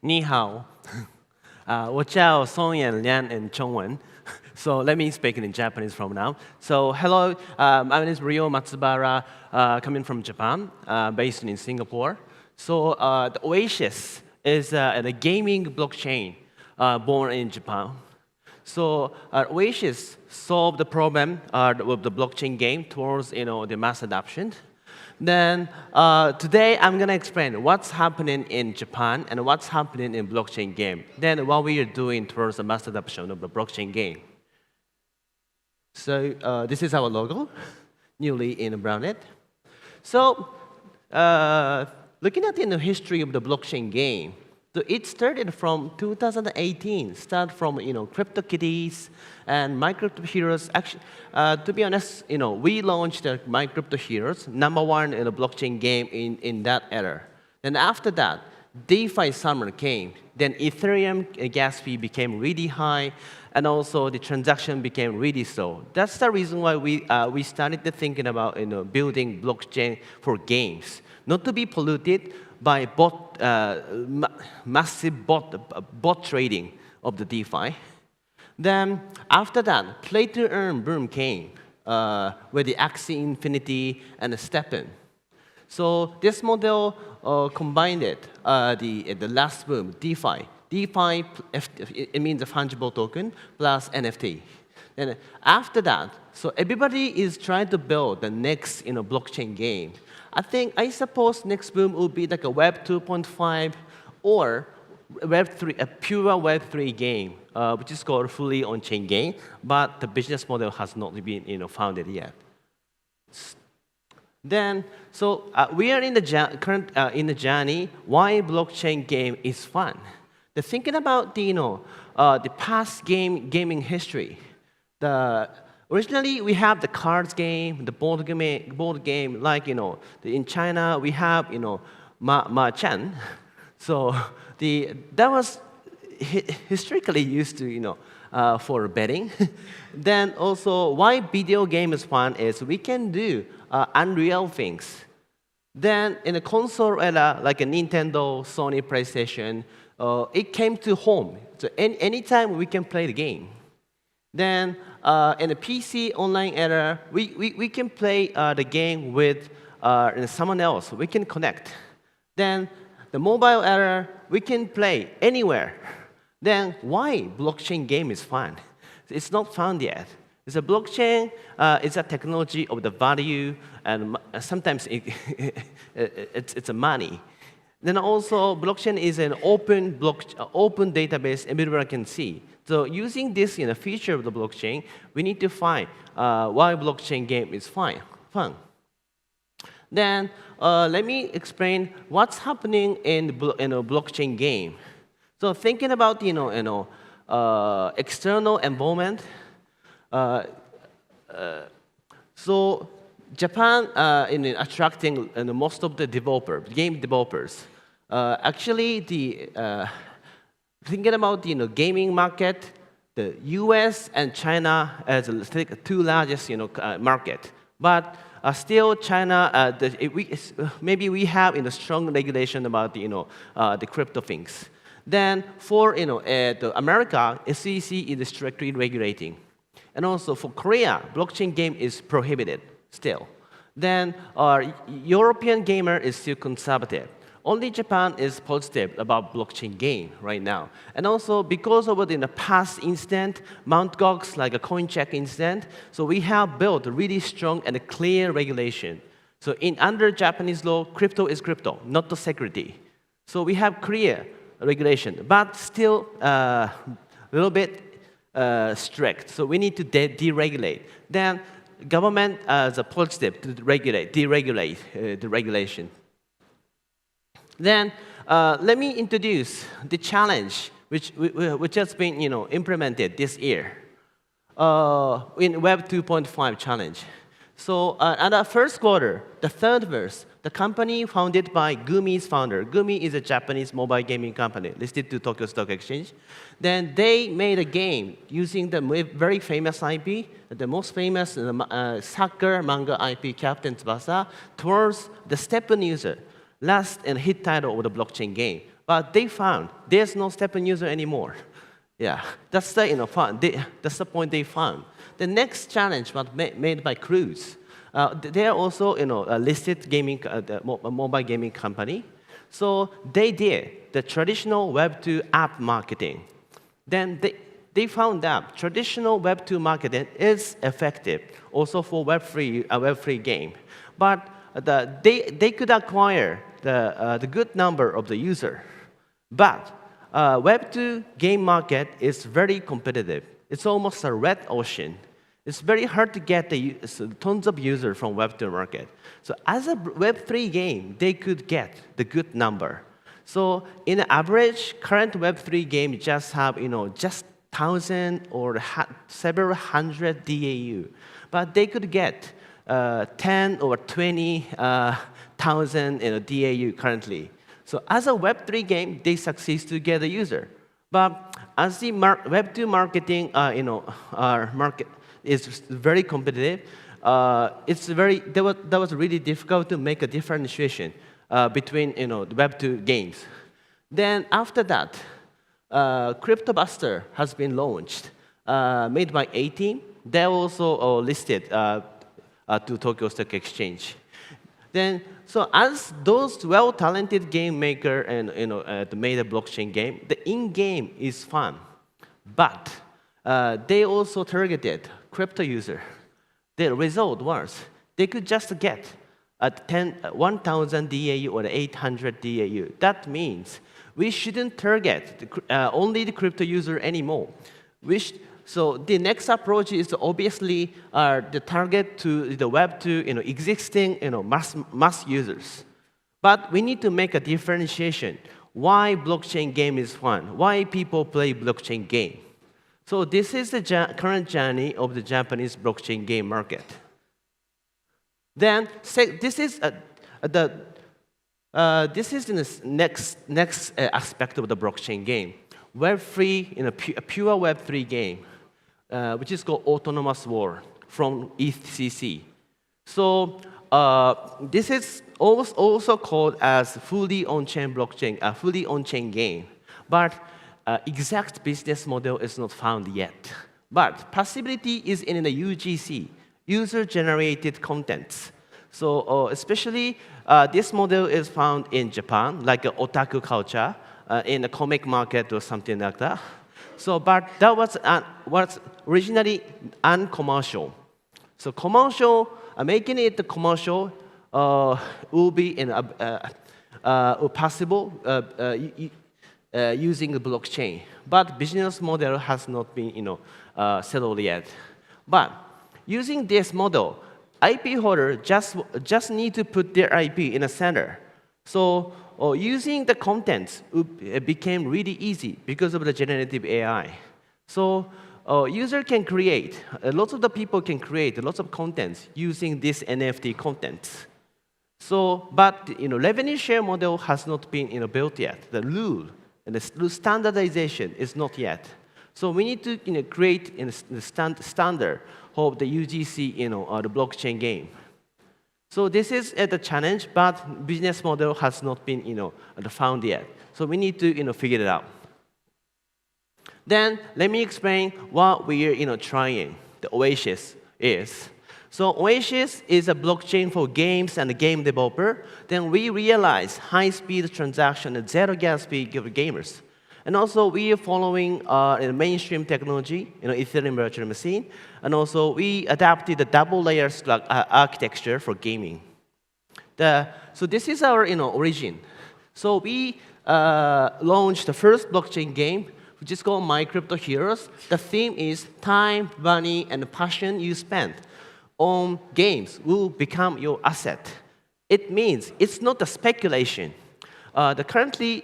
Ni hao. 我叫 Song-Yan Lian in Chongwen. So let me speak in Japanese from now. So hello, my name is Ryo Matsubara, coming from Japan, based in Singapore. So the Oasys is a gaming blockchain born in Japan. So Oasys solved the problem with the blockchain game towards the mass adoption. Then today I'm going to explain what's happening in Japan and what's happening in blockchain game. Then what we are doing towards the mass adoption of the blockchain game. So this is our logo, newly in branded. So looking at the history of the blockchain game, so it started from 2018. Start from CryptoKitties and MyCrypto Heroes. Actually, to be honest, we launched MyCrypto Heroes, #1 in a blockchain game in that era. Then after that, DeFi summer came. Then Ethereum gas fee became really high, and also the transaction became really slow. That's the reason why we started to thinking about building blockchain for games, not to be polluted by massive bot trading of the DeFi. Then after that, play to earn boom came with the Axie Infinity and the Steppen. So this model combined the last boom, DeFi. DeFi, it means a fungible token plus NFT. And after that, so everybody is trying to build the next blockchain game. I suppose next boom will be like a Web 2.5 or Web3, a pure Web3 game, which is called fully on-chain game, but the business model has not been founded yet. Then, so we are in the current in the journey. Why blockchain game is fun? The thinking about the past gaming history. Originally, we have the cards game, the board game, like in China we have Ma-Chan. So that was historically used to for betting. Then also, why video game is fun is we can do unreal things. Then in a console era, like a Nintendo, Sony, PlayStation, it came to home. So anytime we can play the game. Then in a PC online era, we can play the game with someone else. We can connect. Then the mobile era, we can play anywhere. Then why blockchain game is fun? It's not found yet. It's a blockchain. It's a technology of the value, and sometimes it's a money. Then also, blockchain is an open database everyone can see. So using this feature of the blockchain, we need to find why blockchain game is fun. Then let me explain what's happening in a blockchain game. So thinking about external environment. So Japan in attracting most of the game developers. Actually, thinking about the gaming market, the U.S. and China as the two largest market, but still China maybe we have strong regulation about the crypto things. Then for America, SEC is strictly regulating, and also for Korea, blockchain game is prohibited still. Then European gamer is still conservative. Only Japan is positive about blockchain game right now. And also because of the past incident, Mt. Gox, like a coin check incident, so we have built a really strong and a clear regulation. So under Japanese law, crypto is crypto, not the security. So we have clear regulation, but still a little bit strict. So we need to deregulate. Then government as a positive to deregulate the regulation. Then let me introduce the challenge which has been implemented this year in Web 2.5 challenge. So at the first quarter, the third verse, the company founded by Gumi's founder. Gumi is a Japanese mobile gaming company listed to Tokyo Stock Exchange. Then they made a game using the very famous IP, the most famous soccer manga IP, Captain Tsubasa, towards the Steppen user. Last and hit title of the blockchain game. But they found there's no step-in user anymore. Yeah, that's the that's the point they found. The next challenge was made by Cruise. They are also a listed gaming, mobile gaming company. So they did the traditional Web2 app marketing. Then they found that traditional Web2 marketing is effective also for Web3 game. But they could acquire the good number of the user. But Web2 game market is very competitive. It's almost a red ocean. It's very hard to get tons of users from Web2 market. So as a Web3 game, they could get the good number. So in average, current Web3 game just have just 1,000 or several hundred DAU, but they could get 10 or 20,000 DAU currently. So as a Web3 game, they succeed to get a user. But as the Web2 marketing, market is very competitive, that was really difficult to make a differentiation between the Web2 games. Then after that, CryptoBuster has been launched, made by A-Team. They're also listed to Tokyo Stock Exchange. Then, so as those well-talented game maker and made a blockchain game, the in-game is fun, but they also targeted crypto user. The result was they could just get 1,000 DAU or 800 DAU. That means we shouldn't target only the crypto user anymore. So the next approach is obviously the target to the Web2 existing mass users. But we need to make a differentiation. Why blockchain game is fun? Why people play blockchain game? So this is the current journey of the Japanese blockchain game market. Then this is the next aspect of the blockchain game. Web3, a pure Web3 game, which is called Autonomous War from ETHCC. So this is also called as fully on-chain blockchain, a fully on-chain game. But exact business model is not found yet. But possibility is in the UGC, user-generated contents. So especially this model is found in Japan, like otaku culture, in the comic market or something like that. So, but that was originally uncommercial. So commercial, making it commercial will be possible using the blockchain. But business model has not been settled yet. But using this model, IP holder just need to put their IP in a center. So using the contents became really easy because of the generative AI. So user can create, lots of the people can create lots of contents using this NFT contents. So, but revenue share model has not been built yet. The rule and the standardization is not yet. So we need to create the standard of the UGC, the blockchain game. So this is the challenge, but business model has not been found yet. So we need to figure it out. Then let me explain what we are trying. The Oasys is. So Oasys is a blockchain for games and a game developer. Then we realize high-speed transaction and zero gas fee for gamers. And also we are following mainstream technology, Ethereum virtual machine. And also we adapted the double-layer architecture for gaming. So this is our origin. So we launched the first blockchain game, which is called My Crypto Heroes. The theme is time, money, and passion you spend on games will become your asset. It means it's not a speculation. Currently,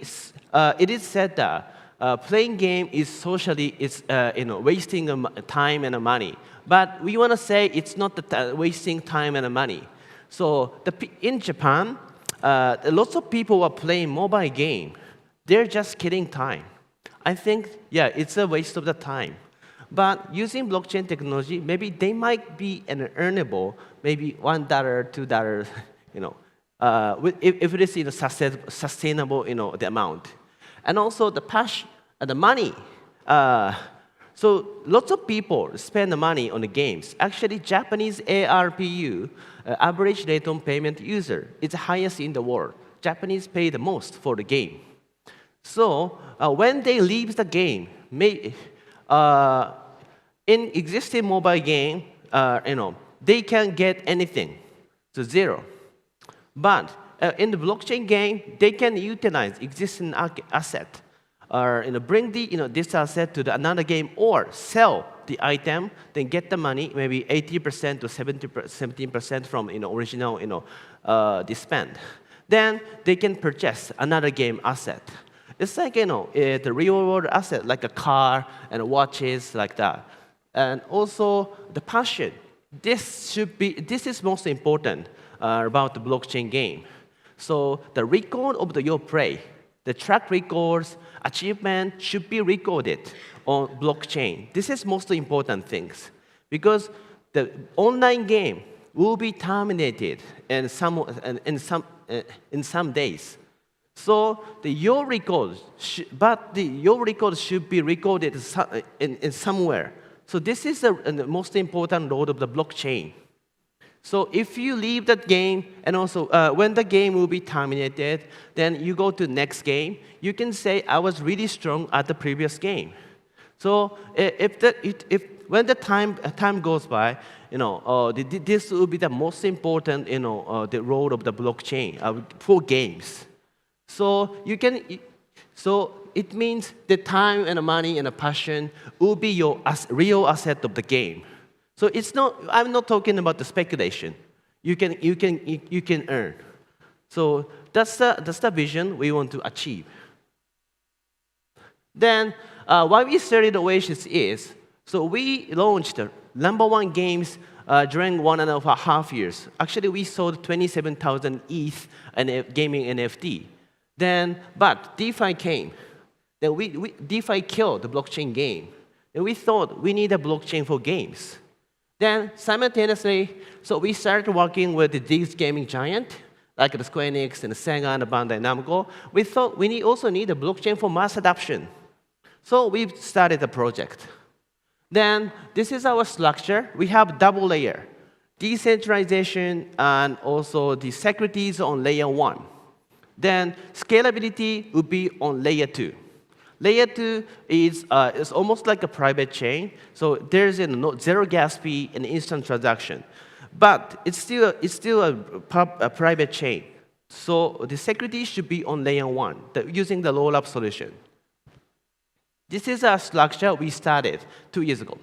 it is said that playing game is socially wasting time and money. But we want to say it's not wasting time and money. So in Japan, lots of people are playing mobile game. They're just killing time. I think, yeah, it's a waste of the time. But using blockchain technology, maybe they might be earnable, maybe $1, $2, if it is sustainable, the amount. and also the money. So lots of people spend the money on the games. Actually, Japanese ARPU, average rate-on payment user, is the highest in the world. Japanese pay the most for the game. So when they leave the game, in existing mobile game, they can get anything, so zero. But in the blockchain game, they can utilize existing asset, or bring this asset to another game, or sell the item, then get the money, maybe 80% to 17% from original the spend. Then they can purchase another game asset. It's like the real world asset, like a car and watches, like that. And also the passion. This is most important about the blockchain game. So the record of your play, the track records, achievement should be recorded on blockchain. This is most important things, because the online game will be terminated in some days. So your records should be recorded in somewhere. So this is the most important role of the blockchain. So if you leave that game, and also when the game will be terminated, then you go to the next game, you can say, I was really strong at the previous game. So when the time goes by, this will be the most important, the role of the blockchain for games. So it means the time and the money and the passion will be your real asset of the game. So I'm not talking about the speculation. You can earn. So that's the vision we want to achieve. Then why we started Oasys is, so we launched the #1 games during 1.5 years. Actually, we sold 27,000 ETH and gaming NFT. But DeFi came. Then DeFi killed the blockchain game. And we thought we need a blockchain for games. Then simultaneously, so we started working with these gaming giants, like the Square Enix and the Sega and the Bandai Namco. We thought we also need a blockchain for mass adoption. So we started the project. Then this is our structure. We have double layer, decentralization, and also the securities on layer 1. Then scalability would be on layer 2. Layer 2 is almost like a private chain. So there's zero gas fee and instant transaction. But it's still a private chain. So the security should be on layer 1, using the roll-up solution. This is a structure we started 2 years ago.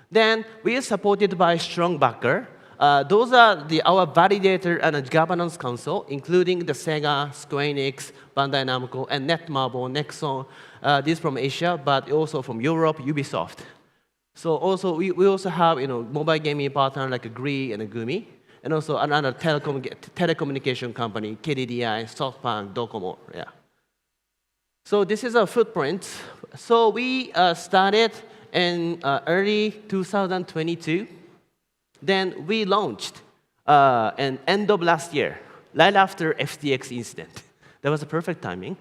Then we are supported by a strong backer. Those are our validator and governance council, including the Sega, Square Enix, Bandai Namco, and Netmarble, Nexon. This from Asia, but also from Europe, Ubisoft. So also we also have mobile gaming partner like Gree and Gumi, and also another telecommunication company, KDDI, SoftBank, Docomo. Yeah. So this is our footprint. So we started in early 2022. Then we launched in end of last year, right after FTX incident. That was a perfect timing.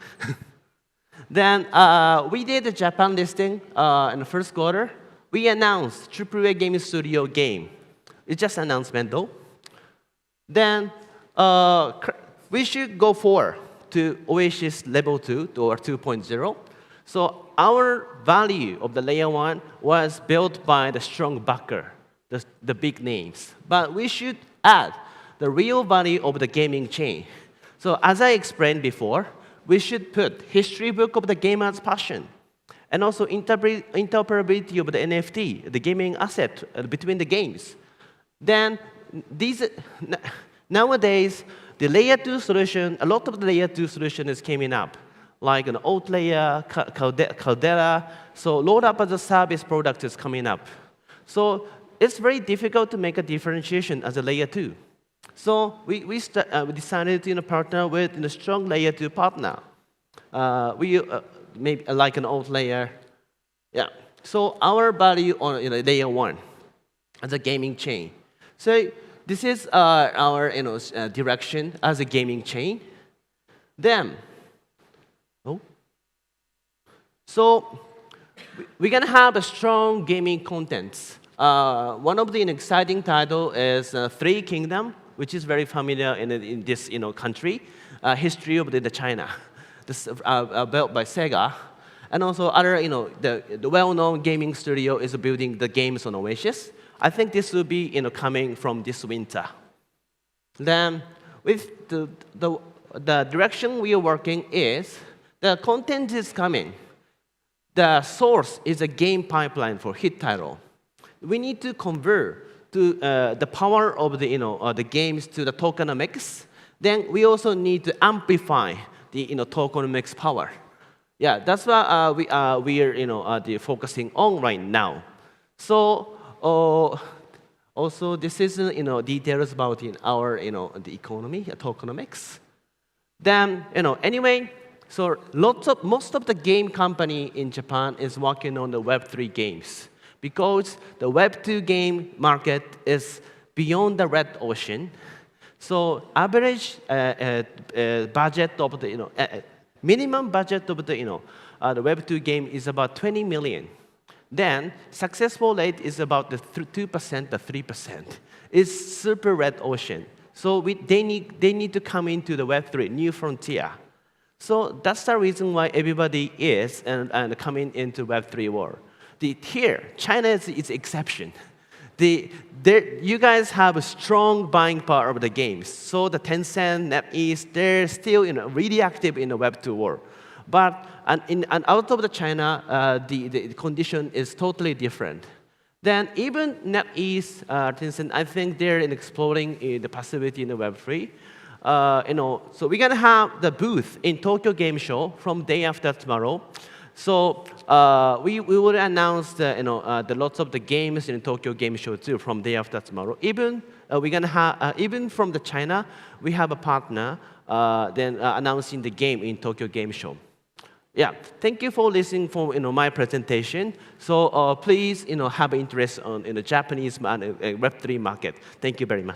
Then we did a Japan listing in the first quarter. We announced AAA Gaming Studio game. It's just an announcement though. Then we should go forward to Oasys level 2 or 2.0. So our value of the layer 1 was built by the strong backer, the big names. But we should add the real value of the gaming chain. So as I explained before, we should put history book of the gamer's passion, and also interoperability of the NFT, the gaming asset between the games. Then nowadays, the layer 2 solution, a lot of the layer 2 solution is coming up, like an old layer, Caldera. So load up as a service product is coming up. So it's very difficult to make a differentiation as a layer 2. So we decided to partner with a strong layer 2 partner. Maybe like an old layer. Yeah. So our value on layer 1 as a gaming chain. So this is our direction as a gaming chain. Then, So we're gonna have a strong gaming contents. One of the exciting title is Three Kingdom, which is very familiar in this country. History of the China, this built by Sega, and also other the well-known gaming studio is building the games on Oasys. I think this will be coming from this winter. Then with the direction we are working is the content is coming. The source is a game pipeline for hit title. We need to convert to the power of the games to the tokenomics. Then we also need to amplify the tokenomics power. Yeah, that's what we are focusing on right now. So also this is details about our the economy, tokenomics. Then anyway. So most of the game company in Japan is working on the Web3 games because the Web2 game market is beyond the red ocean. So average budget of the minimum budget of the Web2 game is about 20 million. Then successful rate is about the 2% to 3%. It's super red ocean. So they need to come into the Web3 new frontier. So that's the reason why everybody is and coming into Web3 world. Here, China is its exception. You guys have a strong buying power of the games. So the Tencent, NetEase, they're still really active in the Web2 world. But out of the China, the condition is totally different. Then even NetEase, Tencent, I think they're exploring the possibility in the Web3. So we're gonna have the booth in Tokyo Game Show from day after tomorrow. So we will announce the lots of the games in Tokyo Game Show too from day after tomorrow. Even we're gonna have even from the China, we have a partner then announcing the game in Tokyo Game Show. Yeah, thank you for listening for my presentation. So please have interest on the Japanese Web3 market. Thank you very much.